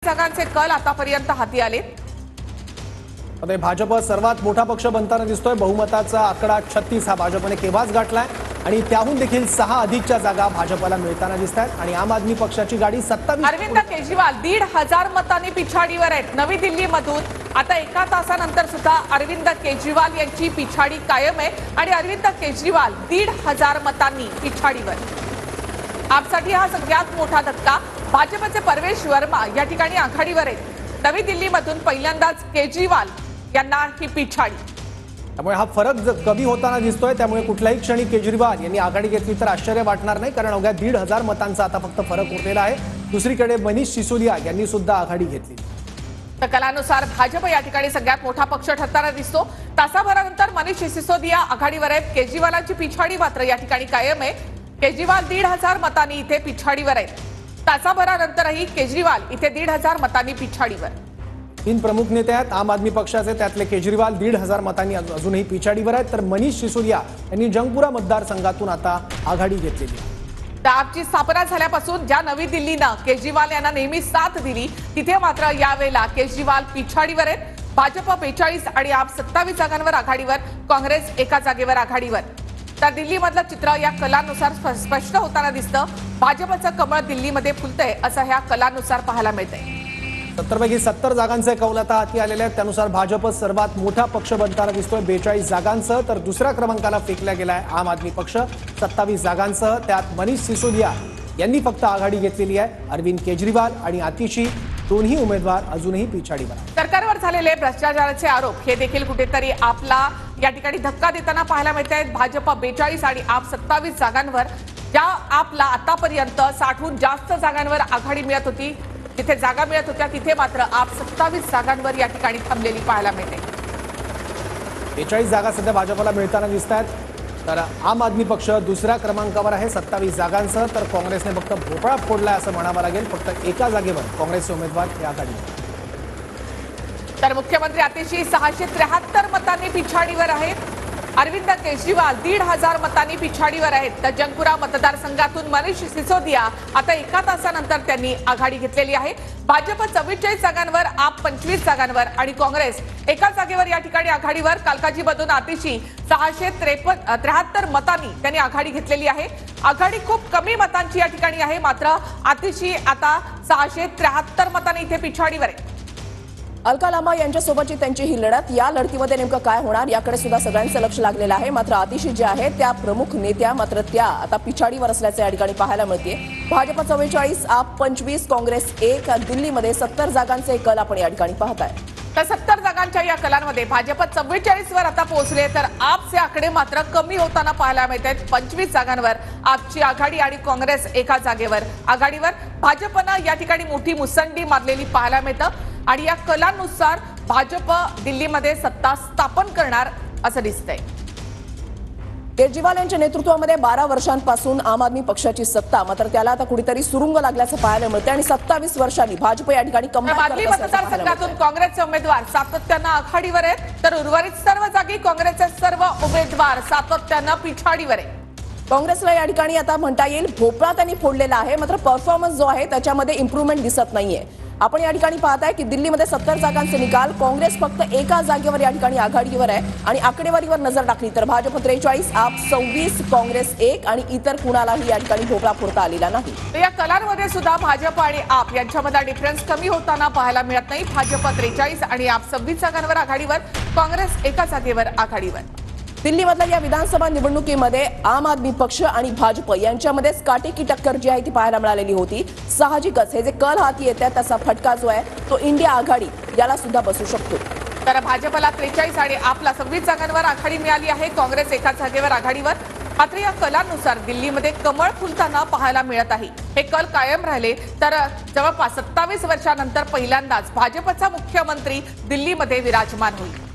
जागांचे कल आतापर्यंत हाती आले। भाजप सर्वात मोठा पक्ष बनताना दिसतोय। बहुमताचा आकडा 36 हा भाजपने केव्हाच गाठलाय आणि त्याहून देखील 6 अधिकच्या जागा भाजपला मिळताना दिसतात आणि आम आदमी पक्षाची गाडी 27। अरविंद केजरीवाल 1,500 मतांनी पिछाडीवर आहेत। नवी दिल्लीमधून आता एका तासानंतर सुद्धा अरविंद केजरीवाल यांची पिछाडी कायम आहे आणि अरविंद केजरीवाल 1,500 मतांनी पिछाडीवर। आपसाठी हा सगळ्यात मोठा धक्का। भाजपचे परवेश वर्मा या ठिकाणी आघाडीवर आहेत। नवी दिल्लीमधून पहिल्यांदाच केजरीवाल यांना ही पिछाडी। त्यामुळे हा फरक कमी होताना दिसतोय। त्यामुळे कुठल्याही क्षणी केजरीवाल यांनी आघाडी घेतली तर आश्चर्य वाटणार नाही, कारण अवघ्या 1,500 मतांचा आता फक्त फरक उरलेला आहे। दुसरीकडे मनीष सिसोदिया यांनी सुद्धा आघाडी घेतली। तर कलानुसार भाजप या ठिकाणी सगळ्यात मोठा पक्ष ठरताना दिसतो। तासाभरानंतर मनीष सिसोदिया आघाडीवर आहेत। केजरीवालांची पिछाडी मात्र या ठिकाणी कायम आहे। केजरीवाल 1,500 मतांनी इथे पिछाडीवर आहेत। तासाभरानंतरही केजरीवाल इथे 1,500 मतांनी पिछाडीवर। 3 प्रमुख नेते आहेत आम आदमी पक्षाचे, त्यातले केजरीवाल 1,500 मतांनी अजूनही पिछाडीवर आहेत, तर मनीष सिसोदिया यांनी जंगपुरा मतदारसंघातून आता आघाडी घेतलेली आहे। आपची स्थापना झाल्यापासून ज्या नवी दिल्लीनं केजरीवाल यांना नेहमी साथ दिली, तिथे मात्र यावेळेला केजरीवाल पिछाडीवर आहेत। भाजप 42 आणि आप 27 जागांवर आघाडीवर, काँग्रेस एका जागेवर आघाडीवर। तर दिल्लीमधलं चित्र या कलानुसार स्पष्ट होताना दिसतं। भाजपचं कमळ दिल्लीमध्ये फुलतंय असं ह्या कलानुसार पाहायला मिळतंय। 70 पैकी 70 जागांचे कौल आता हाती आलेले आहेत। त्यानुसार भाजप सर्वात मोठा पक्ष बनताना दिसतोय 42 जागांसह, तर दुसऱ्या क्रमांकाला फेकला गेलाय आम आदमी पक्ष 27 जागांसह। त्यात मनीष सिसोदिया यांनी फक्त आघाडी घेतलेली आहे। अरविंद केजरीवाल आणि आतिशी दोन्ही उमेदवार अजूनही पिछाडीवर आहेत। सरकारवर झालेले भ्रष्टाचाराचे आरोप हे देखील कुठेतरी आपला या ठिकाणी धक्का देताना पाहायला मिळत आहेत। भाजप 42 आणि आप 27 जागांवर, ज्या आपला आतापर्यंत 60हून जास्त जागांवर आघाडी मिळत होती, जिथे जागा मिळत होत्या तिथे मात्र आप 27 जागांवर या ठिकाणी थांबलेली पाहायला मिळते। 42 जागा सध्या भाजपला मिळताना दिसत आहेत, तर आम आदमी पक्ष दुसऱ्या क्रमांकावर आहे 27 जागांसह, तर काँग्रेसने फक्त भोपळा फोडलाय असं म्हणावं लागेल। फक्त एका जागेवर काँग्रेसचे उमेदवार या आघाडीवर। तर मुख्यमंत्री आतिशी 673 मतांनी पिछाडीवर आहेत। अरविंद केजरीवाल 1,500 मतांनी पिछाडीवर आहेत। तर जंगपुरा मतदारसंघातून मनीष सिसोदिया आता एका तासानंतर त्यांनी आघाडी घेतलेली आहे। भाजप 44 जागांवर, आप 25 जागांवर आणि काँग्रेस एका जागेवर या ठिकाणी आघाडीवर। कालकाजीमधून आतिशी 673 मतांनी त्यांनी आघाडी घेतलेली आहे। आघाडी खूप कमी मतांची या ठिकाणी आहे, मात्र आतिशी आता 673 मतांनी इथे पिछाडीवर आहे। अलका लांबा यांच्यासोबतची त्यांची ही लढत, या लढतीमध्ये नेमकं काय होणार याकडे सुद्धा सगळ्यांचं लक्ष लागलेलं आहे। मात्र आतिशी जे आहेत त्या प्रमुख नेत्या मात्र त्या आता पिछाडीवर असल्याचे या ठिकाणी पाहायला मिळते। भाजप 44, आप 25, काँग्रेस 1, दिल्लीमध्ये 70 जागांचे कल आपण या ठिकाणी पाहताय। तर 70 जागांच्या या कलांमध्ये भाजप 44 वर आता पोहोचले, तर आपचे आकडे मात्र कमी होताना पाहायला मिळत आहेत। 25 जागांवर आपची आघाडी आणि काँग्रेस एका जागेवर आघाडीवर। भाजपनं या ठिकाणी मोठी मुसंडी मारलेली पाहायला मिळतं आणि या कलानुसार भाजप दिल्लीमध्ये सत्ता स्थापन करणार असं दिसतंय। केजरीवाल यांच्या नेतृत्वामध्ये 12 वर्षांपासून आम आदमी पक्षाची सत्ता, मात्र त्याला आता कुठेतरी सुरुंग लागल्याचं पाहायला मिळतं आणि 27 वर्षांनी भाजप या ठिकाणी बादली मतदारसंघातून काँग्रेसचे उमेदवार सातत्यानं आघाडीवर आहेत, तर उर्वरित सर्व जागी काँग्रेसचे सर्व उमेदवार सातत्यानं पिछाडीवर आहेत। काँग्रेसला या ठिकाणी आता म्हणता येईल भोपळा त्यांनी फोडलेला आहे, मात्र परफॉर्मन्स जो आहे त्याच्यामध्ये इम्प्रूव्हमेंट दिसत नाहीये। आपण या ठिकाणी पाहताय की दिल्लीमध्ये 70 जागांचे निकाल, काँग्रेस फक्त एका जागेवर या ठिकाणी आघाडीवर आहे आणि आकडेवारीवर नजर टाकली तर भाजप 43, आप 26, काँग्रेस 1 आणि इतर कुणालाही या ठिकाणी भोपळा फोडता आलेला नाही। या कलांमध्ये सुद्धा भाजप आणि आप यांच्यामध्ये डिफरन्स कमी होताना पाहायला मिळत नाही। भाजप 43 आणि आप 26 जागांवर आघाडीवर, काँग्रेस एका जागेवर आघाडीवर। दिल्लीमधल्या या विधानसभा निवडणुकीमध्ये आम आदमी पक्ष आणि भाजप यांच्यामध्येच काटेकी टक्कर जी आहे ती पाहायला मिळालेली होती। साहजिकच हे जे कल हाती येतात त्याचा फटका जो आहे तो इंडिया आघाडी याला सुद्धा बसू शकतो। तर भाजपला 43 आणि आपला 26 जागांवर आघाडी मिळाली आहे, काँग्रेस एका जागेवर आघाडीवर। मात्र या कलानुसार दिल्लीमध्ये कमळ फुलताना पाहायला मिळत आहे। हे कल कायम राहिले तर जवळपास 27 वर्षांनंतर पहिल्यांदाच भाजपचा मुख्यमंत्री दिल्लीमध्ये विराजमान होईल।